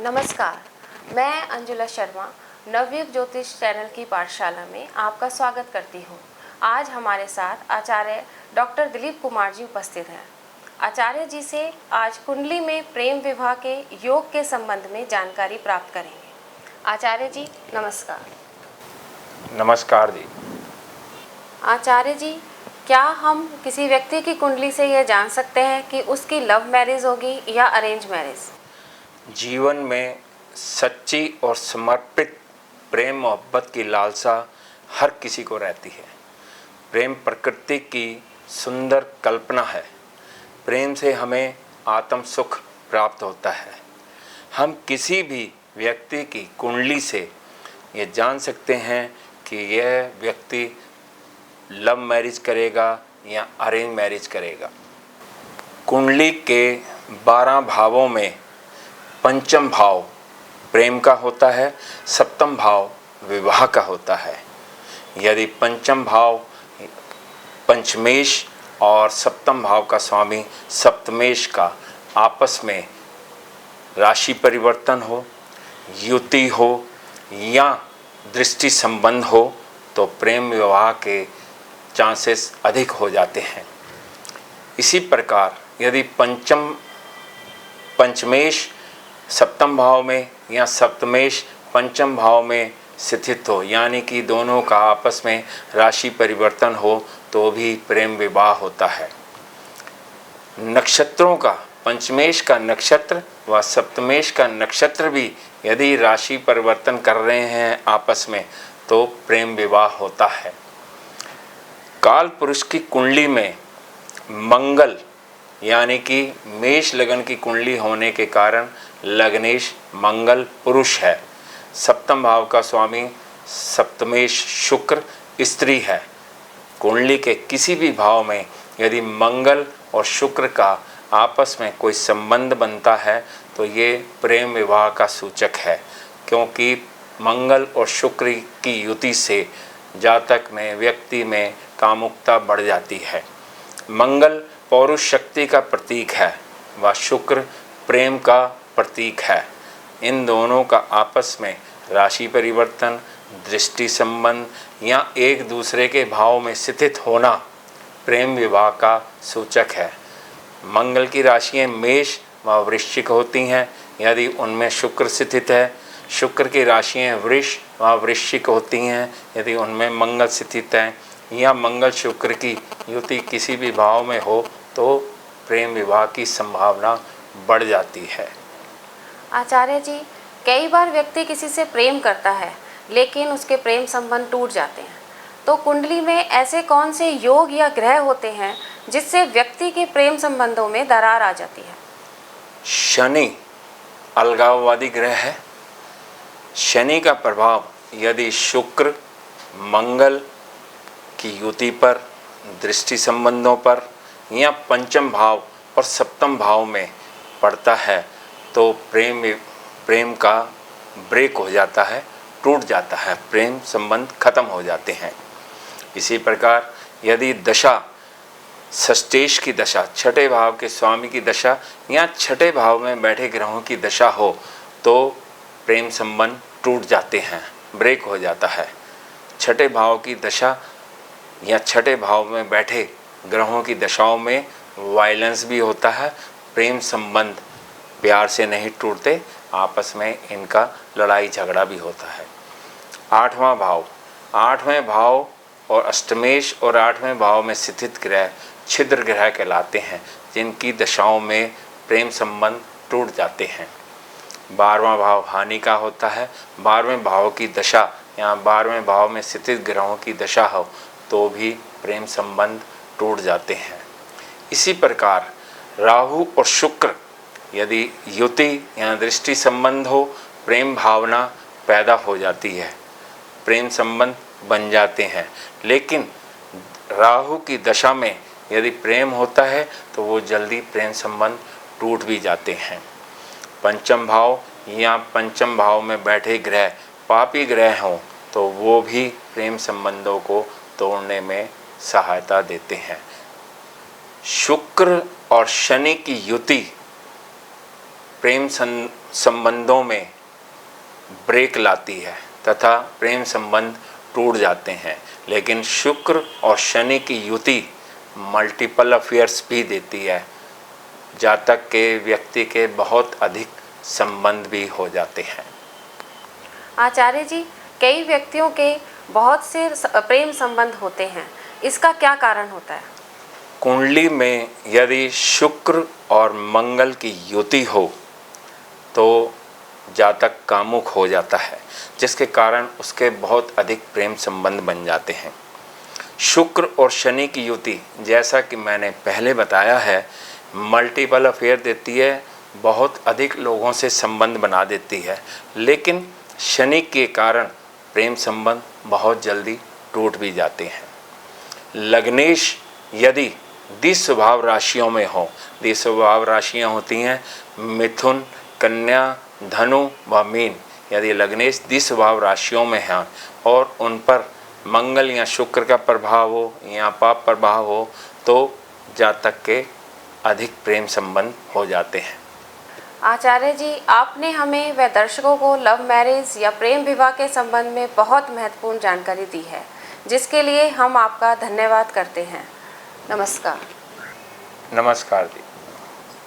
नमस्कार, मैं अंजुला शर्मा नवयुग ज्योतिष चैनल की पाठशाला में आपका स्वागत करती हूँ। आज हमारे साथ आचार्य डॉक्टर दिलीप कुमार जी उपस्थित हैं। आचार्य जी से आज कुंडली में प्रेम विवाह के योग के संबंध में जानकारी प्राप्त करेंगे। आचार्य जी नमस्कार। नमस्कार जी। आचार्य जी, क्या हम किसी व्यक्ति की कुंडली से यह जान सकते हैं कि उसकी लव मैरिज होगी या अरेंज मैरिज? जीवन में सच्ची और समर्पित प्रेम मोहब्बत की लालसा हर किसी को रहती है। प्रेम प्रकृति की सुंदर कल्पना है। प्रेम से हमें आत्म सुख प्राप्त होता है। हम किसी भी व्यक्ति की कुंडली से ये जान सकते हैं कि यह व्यक्ति लव मैरिज करेगा या अरेंज मैरिज करेगा। कुंडली के 12 भावों में पंचम भाव प्रेम का होता है, सप्तम भाव विवाह का होता है। यदि पंचम भाव पंचमेश और सप्तम भाव का स्वामी सप्तमेश का आपस में राशि परिवर्तन हो, युति हो या दृष्टि संबंध हो तो प्रेम विवाह के चांसेस अधिक हो जाते हैं। इसी प्रकार यदि पंचमेश सप्तम भाव में या सप्तमेश पंचम भाव में स्थित हो, यानी कि दोनों का आपस में राशि परिवर्तन हो तो भी प्रेम विवाह होता है। नक्षत्रों का पंचमेश का नक्षत्र व सप्तमेश का नक्षत्र भी यदि राशि परिवर्तन कर रहे हैं आपस में तो प्रेम विवाह होता है। काल पुरुष की कुंडली में मंगल यानी कि मेष लगन की कुंडली होने के कारण लग्नेश मंगल पुरुष है। सप्तम भाव का स्वामी सप्तमेश शुक्र स्त्री है। कुंडली के किसी भी भाव में यदि मंगल और शुक्र का आपस में कोई संबंध बनता है तो ये प्रेम विवाह का सूचक है, क्योंकि मंगल और शुक्र की युति से जातक में व्यक्ति में कामुकता बढ़ जाती है। मंगल पौरुष शक्ति का प्रतीक है व शुक्र प्रेम का प्रतीक है। इन दोनों का आपस में राशि परिवर्तन, दृष्टि संबंध या एक दूसरे के भाव में स्थित होना प्रेम विवाह का सूचक है। मंगल की राशियां मेष व वृश्चिक होती हैं यदि उनमें शुक्र स्थित है। शुक्र की राशियां वृष व वृश्चिक होती हैं यदि उनमें मंगल स्थित है, या मंगल शुक्र की युति किसी भी भाव में हो तो प्रेम विवाह की संभावना बढ़ जाती है। आचार्य जी, कई बार व्यक्ति किसी से प्रेम करता है लेकिन उसके प्रेम संबंध टूट जाते हैं, तो कुंडली में ऐसे कौन से योग या ग्रह होते हैं जिससे व्यक्ति के प्रेम संबंधों में दरार आ जाती है? शनि अलगाववादी ग्रह है। शनि का प्रभाव यदि शुक्र मंगल की युति पर, दृष्टि संबंधों पर या पंचम भाव और सप्तम भाव में पड़ता है तो प्रेम का ब्रेक हो जाता है, टूट जाता है, प्रेम संबंध खत्म हो जाते हैं। इसी प्रकार यदि दशा षष्ठेश की दशा, छठे भाव के स्वामी की दशा या छठे भाव में बैठे ग्रहों की दशा हो तो प्रेम संबंध टूट जाते हैं, ब्रेक हो जाता है। छठे भाव की दशा या छठे भाव में बैठे ग्रहों की दशाओं में वायलेंस भी होता है। प्रेम संबंध प्यार से नहीं टूटते, आपस में इनका लड़ाई झगड़ा भी होता है। आठवें भाव और अष्टमेश और 8वें भाव में स्थित ग्रह छिद्र ग्रह कहलाते हैं, जिनकी दशाओं में प्रेम संबंध टूट जाते हैं। 12वां भाव हानि का होता है। 12वें भाव की दशा या 12वें भाव में स्थित ग्रहों की दशा हो तो भी प्रेम संबंध टूट जाते हैं। इसी प्रकार राहु और शुक्र यदि युति या दृष्टि संबंध हो, प्रेम भावना पैदा हो जाती है, प्रेम संबंध बन जाते हैं। लेकिन राहु की दशा में यदि प्रेम होता है तो वो जल्दी प्रेम संबंध टूट भी जाते हैं। पंचम भाव या पंचम भाव में बैठे ग्रह पापी ग्रह हों तो वो भी प्रेम संबंधों को तोड़ने में सहायता देते हैं। शुक्र और शनि की युति संबंधों में ब्रेक लाती है तथा प्रेम संबंध टूट जाते हैं। लेकिन शुक्र और शनि की युति मल्टीपल अफेयर्स भी देती है। जातक के व्यक्ति के बहुत अधिक संबंध भी हो जाते हैं। आचार्य जी, कई व्यक्तियों के बहुत से प्रेम संबंध होते हैं, इसका क्या कारण होता है? कुंडली में यदि शुक्र और मंगल की युति हो तो जातक कामुक हो जाता है, जिसके कारण उसके बहुत अधिक प्रेम संबंध बन जाते हैं। शुक्र और शनि की युति, जैसा कि मैंने पहले बताया है, मल्टीपल अफेयर देती है, बहुत अधिक लोगों से संबंध बना देती है। लेकिन शनि के कारण प्रेम संबंध बहुत जल्दी टूट भी जाते हैं। लग्नेश यदि द्विस्वभाव राशियों में हो, द्विस्वभाव राशियाँ होती हैं मिथुन, कन्या, धनु व मीन। यदि लग्नेश द्विस्वभाव राशियों में हैं और उन पर मंगल या शुक्र का प्रभाव हो या पाप प्रभाव हो तो जातक के अधिक प्रेम संबंध हो जाते हैं। आचार्य जी, आपने हमें व दर्शकों को लव मैरिज या प्रेम विवाह के संबंध में बहुत महत्वपूर्ण जानकारी दी है, जिसके लिए हम आपका धन्यवाद करते हैं। नमस्कार। नमस्कार जी।